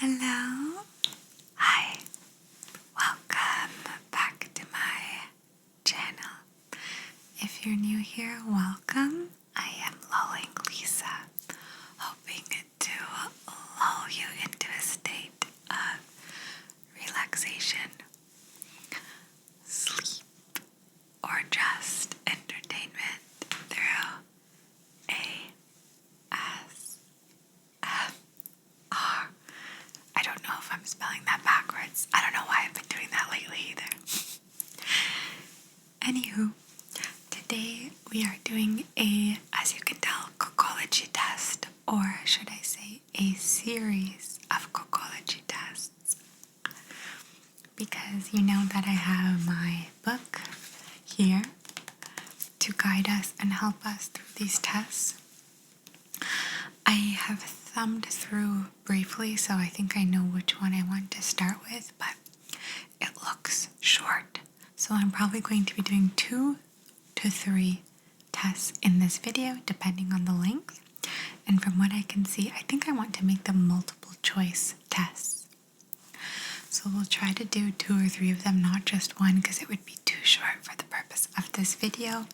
Hello. Hi. Welcome back to my channel. If you're new here, welcome. I am lulling Lisa, hoping to lull you into a state of relaxation, sleep, or just entertainment through ASMR. I don't know if I'm spelling that backwards. I don't know why I've been doing that lately either. Anywho, today we are doing as you can tell, cocology test, or should I say a series of cocology tests. Because you know that I have my book here to guide us and help us through these tests. I have thumbed through briefly, so I think I know which one I want to start with, but it looks short. So I'm probably going to be doing 2 to 3 tests in this video, depending on the length. And from what I can see, I think I want to make them multiple choice tests. So we'll try to do 2 or 3 of them, not just one, because it would be too short for the purpose of this video.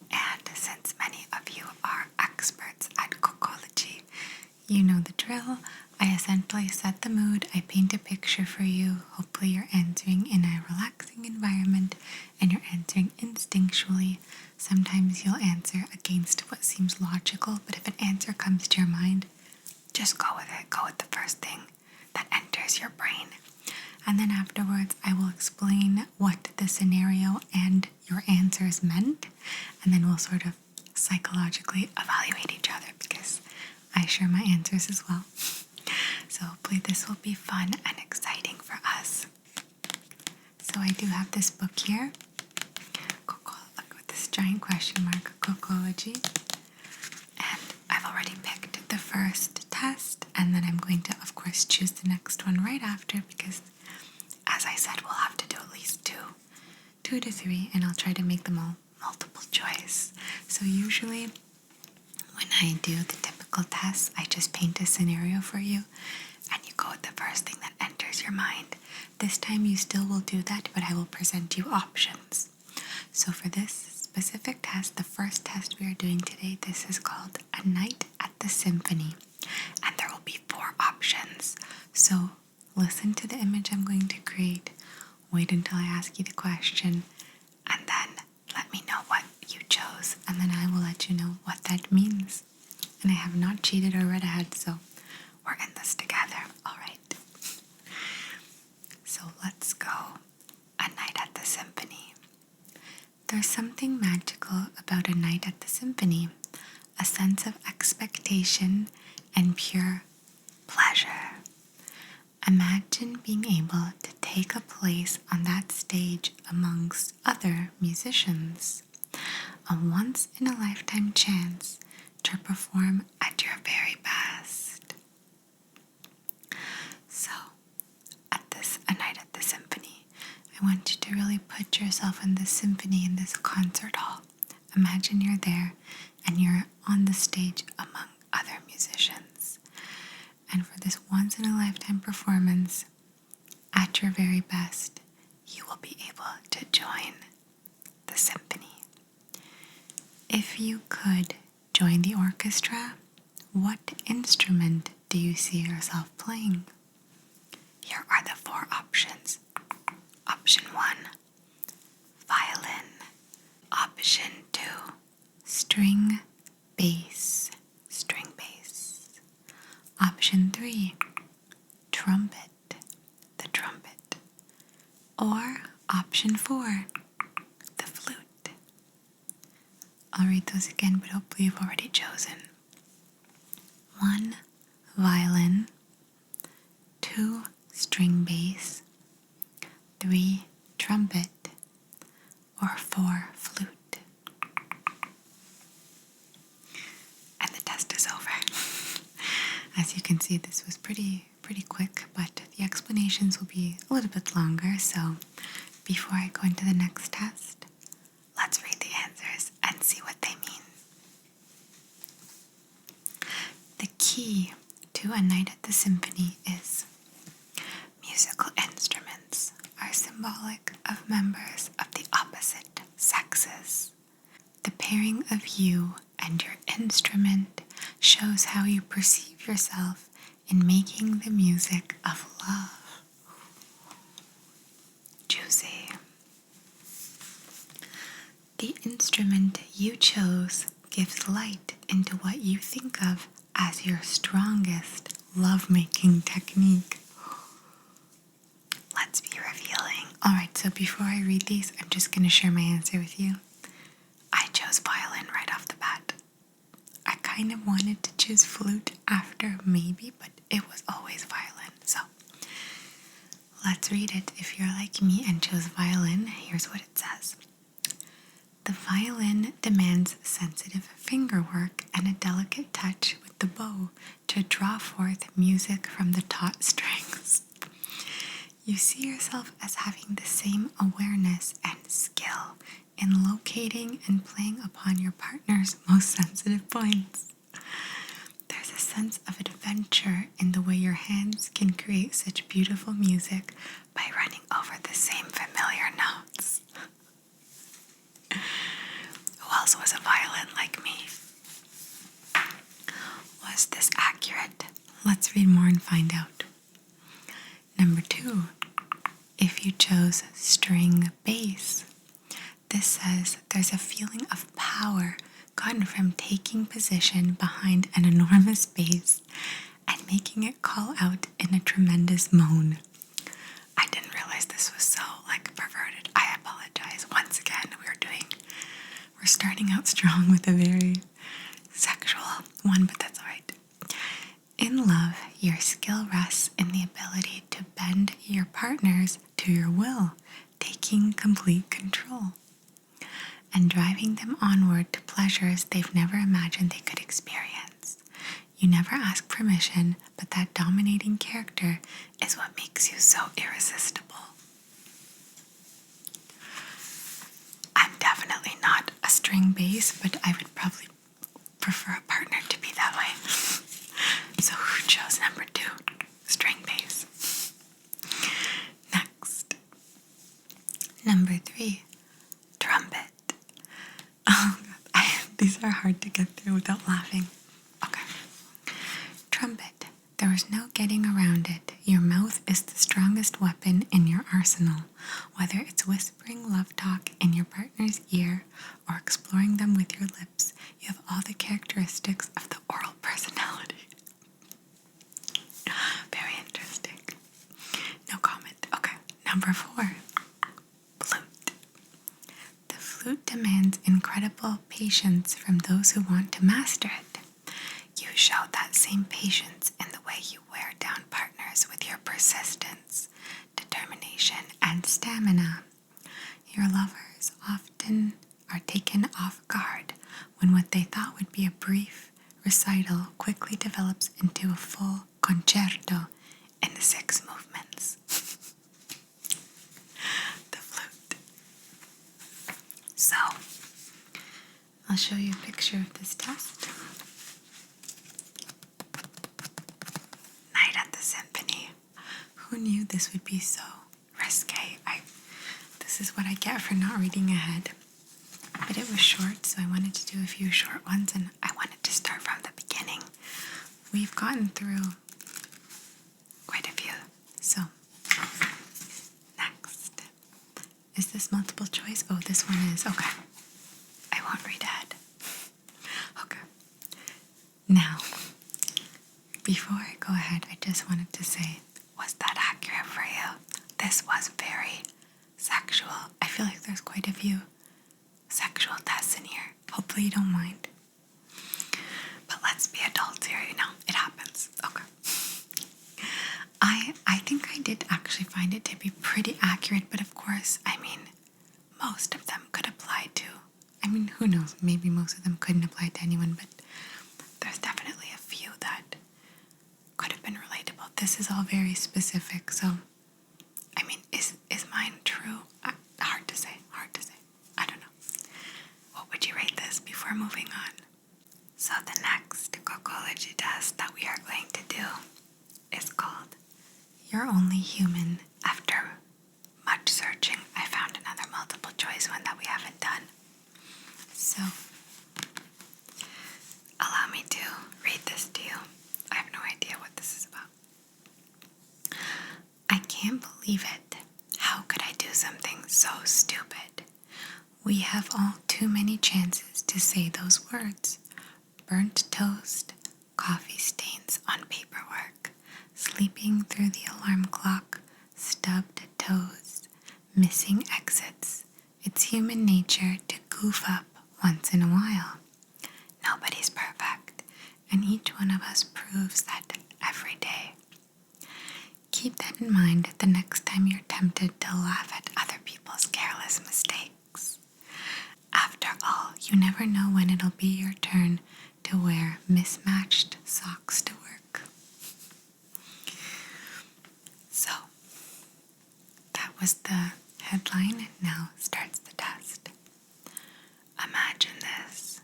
And since many of you are experts at cocology, you know the drill. I essentially set the mood, I paint a picture for you. Hopefully you're answering in a relaxing environment and you're answering instinctually. Sometimes you'll answer against what seems logical, but if an answer comes to your mind, just go with it. Go with the first thing that enters your brain. And then afterwards, I will explain what the scenario and your answers meant, and then we'll sort of psychologically evaluate each other because I share my answers as well. So hopefully this will be fun and exciting for us. So I do have this book here, look with this giant question mark, cocology. And I've already picked the first test, and then I'm going to, of course, choose the next one right after because, as I said, we'll have to do at least 2 to 3, and I'll try to make them all multiple choice. So usually when I do the typical tests, I just paint a scenario for you and you go with the first thing that enters your mind. This time you still will do that, but I will present you options. So for this specific test, the first test we are doing today, this is called A Night at the Symphony, and there will be 4 options. So listen to the image I'm going to create, wait until I ask you the question, and then let me know what you chose, and then I will let you know what that means. And I have not cheated or read ahead, so we're in this together. All right. So let's go. A Night at the Symphony. There's something magical about a night at the symphony, a sense of expectation and pure pleasure. Imagine being able to take a place on that stage amongst other musicians. A once-in-a-lifetime chance to perform at your very best. So, A Night at the Symphony, I want you to really put yourself in this symphony, in this concert hall. Imagine you're there and you're on the stage among other musicians. And for this once-in-a-lifetime performance, at your very best, you will be able to join the symphony. If you could join the orchestra, what instrument do you see yourself playing? Here are the 4 options. Option 1, violin. Option 2, string bass. String bass. Option 3, trumpet. The trumpet. Or option 4, the flute. I'll read those again, but hopefully you've already chosen. 1, violin. 2, string bass. 3, trumpet. Or 4, flute. And the test is over. As you can see, this was pretty quick, but the explanations will be a little bit longer. So before I go into the next test, let's read the answers and see what they mean. The key to A Night at the Symphony is Musical instruments are symbolic of members of the opposite sexes. The pairing of you and your instrument shows how you perceive yourself in making the music of love. Juicy. The instrument you chose gives light into what you think of as your strongest lovemaking technique. Let's be revealing. Alright, so before I read these, I'm just going to share my answer with you. I chose violin right off the bat. I kind of wanted to choose flute after maybe, but it was always violin. So let's read it. If you're like me and chose violin, here's what it says. The violin demands sensitive finger work and a delicate touch with the bow to draw forth music from the taut strings. You see yourself as having the same awareness and skill in locating and playing upon your partner's most sensitive points. There's a sense of adventure in the way your hands can create such beautiful music by running over the same familiar notes. Who else was a violin like me? Was this accurate? Let's read more and find out. Number 2, if you chose string bass, this says there's a feeling of power gotten from taking position behind an enormous bass and making it call out in a tremendous moan. I didn't realize this was so perverted. I apologize. Once again, we're starting out strong with a very sexual one, but that's alright. In love, your skill rests in the ability to bend your partners to your will, taking complete control, and driving them onward to pleasures they've never imagined they could experience. You never ask permission, but that dominating character is what makes you so irresistible. I'm definitely not a string bass, but I would probably prefer a partner to be that way. So who chose number 2? String bass. Next. Number 3. Trumpet. Oh, these are hard to get through without laughing. Okay. Trumpet. There is no getting around it. Your mouth is the strongest weapon in your arsenal. Whether it's whispering love talk in your partner's ear or exploring them with your lips, you have all the characteristics of the oral personality. Very interesting. No comment. Okay. Number 4. Flute. The flute demands incredible patience from those who want to master it. You show that same patience in the way you wear down partners with your persistence, determination, and stamina. Your lovers often are taken off guard when what they thought would be a brief recital quickly develops into a full concerto in 6 movements. The flute. So, I'll show you a picture of this test. Night at the Symphony. Who knew this would be so risque? This is what I get for not reading ahead. But it was short, so I wanted to do a few short ones, and I wanted to start from the beginning. We've gotten through quite a few. So, next. Is this multiple choice? Oh, this one is. Okay. I won't read ahead. Okay. Now, before I go ahead, I just wanted to say, was that accurate for you? This was very sexual. I feel like there's quite a few sexual tests in here. Hopefully you don't mind. But let's be adults here, it happens. Okay. I think I did actually find it to be pretty accurate, but of course, most of them could apply to, who knows, maybe most of them couldn't apply to anyone, but there's definitely a few that could have been relatable. This is all very specific, so, is mine true? Hard to say. I don't know. What would you rate this before moving on? So the next cocology test that we are going to do is called You're only human. After much searching, I found another multiple choice one that we haven't done. So, allow me to read this to you. I have no idea what this is about. I can't believe it. How could I do something so stupid? We have all too many chances to say those words. Burnt toast, coffee stains on paperwork, sleeping through the alarm clock, stubbed toes, missing exits. It's human nature to goof up once in a while. Nobody's perfect, and each one of us proves that every day. Keep that in mind the next time you're tempted to laugh at other people's careless mistakes. After all, you never know when it'll be your turn to wear mismatched socks to work. So, that was the headline. Now starts the test. Imagine this.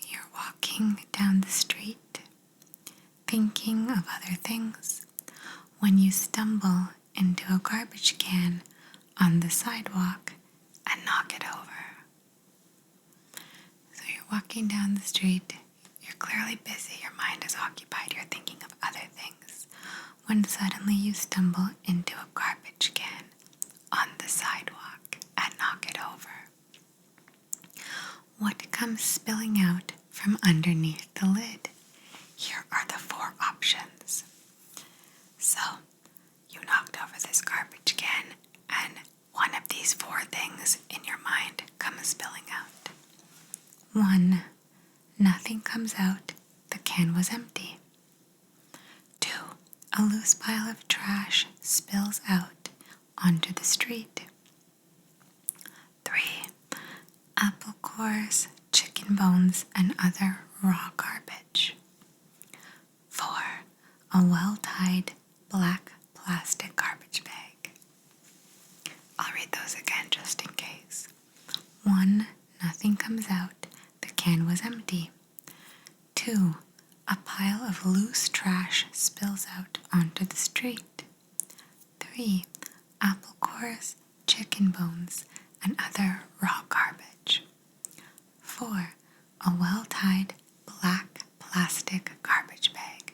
You're walking down the street, thinking of other things, when you stumble into a garbage can on the sidewalk and knock it over. So you're walking down the street, you're clearly busy, your mind is occupied, you're thinking of other things, when suddenly you stumble into a garbage can on the sidewalk and knock it over. What comes spilling out from underneath the lid? Here are the 4 options. So, you knocked over this garbage can, and one of these 4 things in your mind comes spilling out. 1. Nothing comes out. The can was empty. 2. A loose pile of trash spills out onto the street. 3. Apple cores, chicken bones, and other raw garbage. 4. A well-tied black plastic garbage bag. I'll read those again just in case. 1. Nothing comes out. The can was empty. 2. A pile of loose trash spills out onto the street. 3. Apple cores, chicken bones, and other raw garbage. 4. A well-tied black plastic garbage bag.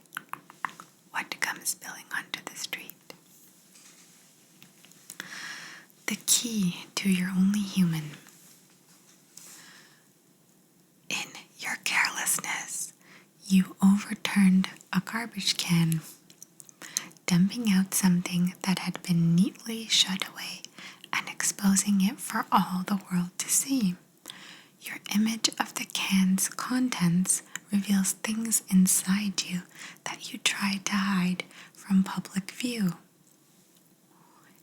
What comes spilling onto the street? The key to You're Only Human. In your carelessness, you overturned a garbage can, dumping out something that had been neatly shut away and exposing it for all the world to see. Your image of the can's contents reveals things inside you that you tried to hide from public view.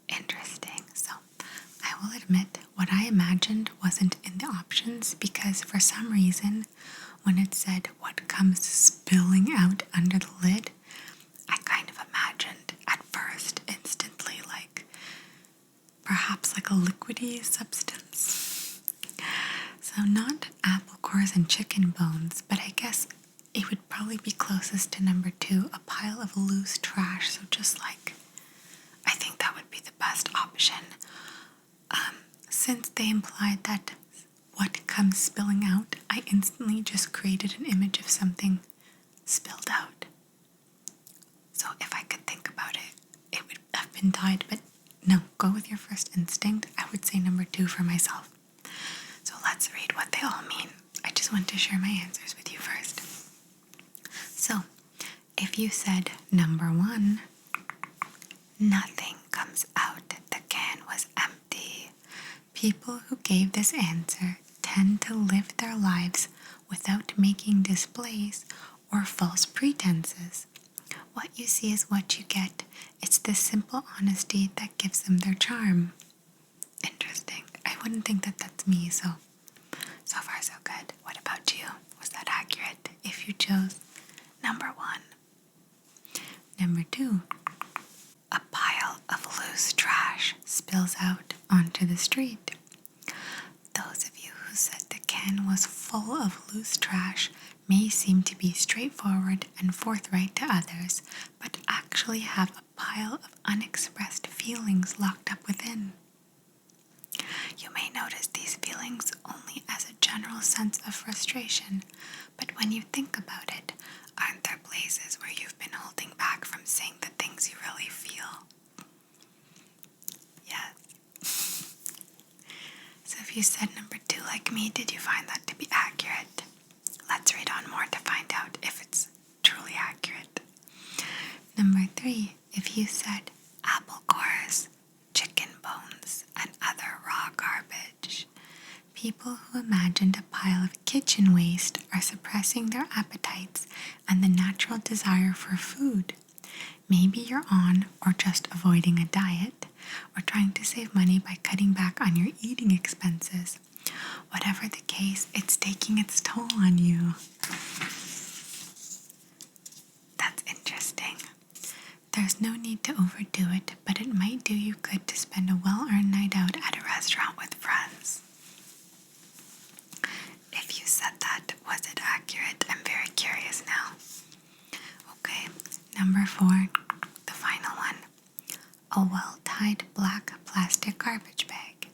Interesting. So, I will admit what I imagined wasn't in the options because for some reason, when it said what comes spilling out under the lid, I kind of imagined at first instantly perhaps like a liquidy substance. So not apple cores and chicken bones, but I guess it would probably be closest to number 2, a pile of loose trash. So just I think that would be the best option. Since they implied that what comes spilling out, I instantly just created an image of something spilled out. So if I could think about it, it would have been tied, but no, go with your first instinct. I would say number 2 for myself. So let's read what they all mean. I just want to share my answers with you first. So, if you said number 1, nothing comes out, the can was empty. People who gave this answer tend to live their lives without making displays or false pretenses. What you see is what you get. It's this simple honesty that gives them their charm. Interesting. I wouldn't think that that's me, so far so good. What about you? Was that accurate if you chose number 1? Number 2. A pile of loose trash spills out onto the street. Those of you who said the can was full of loose trash may seem to be straightforward and forthright to others, but actually have a pile of unexpressed feelings locked up within. You may notice these feelings only as a general sense of frustration, but when you think about it, aren't there places where you've been holding back from saying the things you really feel? Yes. So if you said number 2 like me, did you find that to be accurate? Let's read on more to find out if it's truly accurate. Number 3, if you said apple cores, chicken bones, and other raw garbage, people who imagined a pile of kitchen waste are suppressing their appetites and the natural desire for food. Maybe you're on or just avoiding a diet, or trying to save money by cutting back on your eating expenses. Whatever the case, it's taking its toll on you. That's interesting. There's no need to overdo it, but it might do you good to spend a well-earned night out at a restaurant with friends. If you said that, was it accurate? I'm very curious now. Okay, number 4, the final one. A well-tied black plastic garbage bag.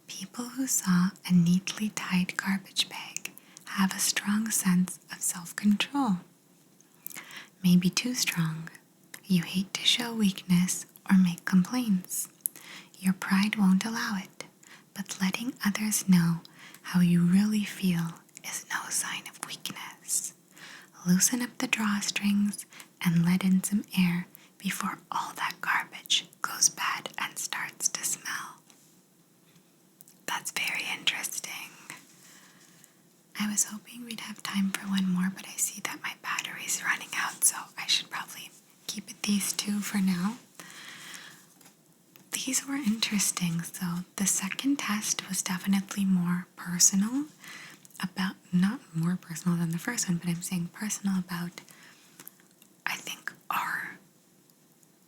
People who saw a neatly tied garbage bag have a strong sense of self-control. Maybe too strong. You hate to show weakness or make complaints. Your pride won't allow it, but letting others know how you really feel is no sign of weakness. Loosen up the drawstrings and let in some air before all that garbage goes bad and starts to smell. That's very interesting. I was hoping we'd have time for one more, but I see that my battery's running out, so I should probably keep it these 2 for now. These were interesting. So the second test was definitely more personal, about, not more personal than the first one, but I'm saying personal about, I think, our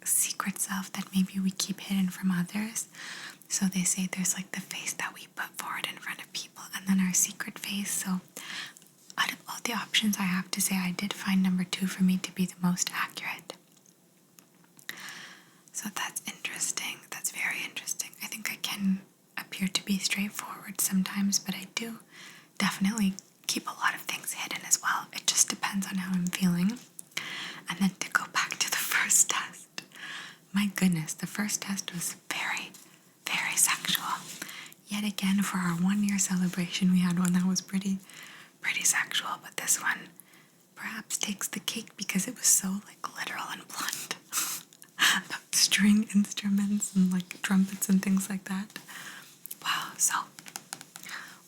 secret self that maybe we keep hidden from others. So they say there's like the face that we put forward in front of people, and then our secret face. So out of all the options, I have to say I did find number 2 for me to be the most accurate. So that's interesting. That's very interesting. I think I can appear to be straightforward sometimes, but I do definitely keep a lot of things hidden as well. It just depends on how I'm feeling. And then to go back to the first test, my goodness, the first test was very, very sexual. Yet again, for our 1-year celebration, we had one that was pretty sexual, but this one perhaps takes the cake because it was so like literal and blunt. String instruments and like trumpets and things like that. Wow, so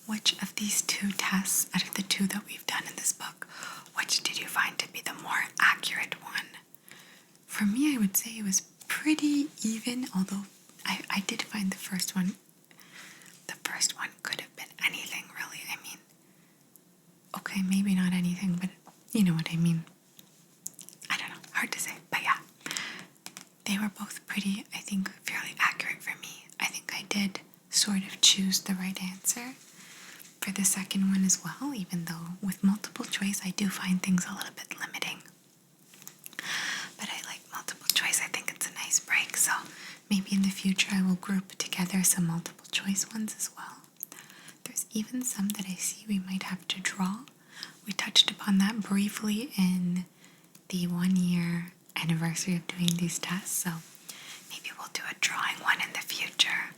which of these 2 tests, out of the 2 that we've done in this book, which did you find to be the more accurate one? For me, I would say it was pretty even, although I did find the first one could have been anything really. I mean, okay, maybe not anything, but you know what I mean. I don't know, hard to say, but yeah. They were both pretty, I think, fairly accurate for me. I think I did sort of choose the right answer for the second one as well, even though with multiple choice I do find things a little bit limiting. But I like multiple choice. I think it's a nice break, so maybe in the future I will group together some multiple choice ones as well. There's even some that I see we might have to draw. We touched upon that briefly in the 1-year anniversary of doing these tests, so maybe we'll do a drawing one in the future.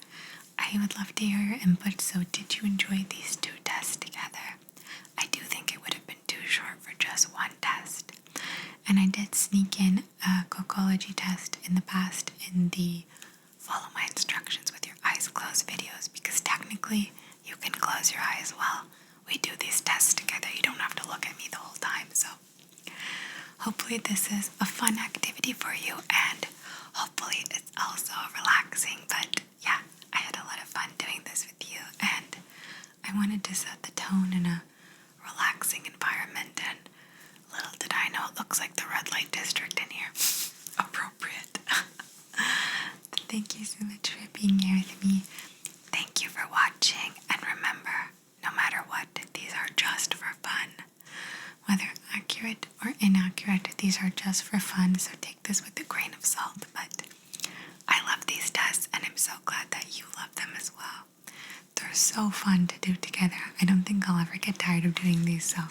I would love to hear your input. So did you enjoy these 2 tests together? I do think it would have been too short for just one test. And I did sneak in a cocology test in the past in the follow my instructions with your eyes closed videos, because technically you can close your eyes while we do these tests together. You don't have to look at me the whole time. So hopefully this is a fun activity for you, and hopefully it's also relaxing. But yeah, I had a lot of fun doing this with you, and I wanted to set the tone in a relaxing environment, and little did I know it looks like the red light district in here. Appropriate. Thank you so much for being here with me. Thank you for watching, and remember, no matter what, these are just for fun. Whether accurate or inaccurate, these are just for fun. fun, so take this with a grain of salt. But I love these tests, and I'm so glad that you love them as well. They're so fun to do together. I don't think I'll ever get tired of doing these, so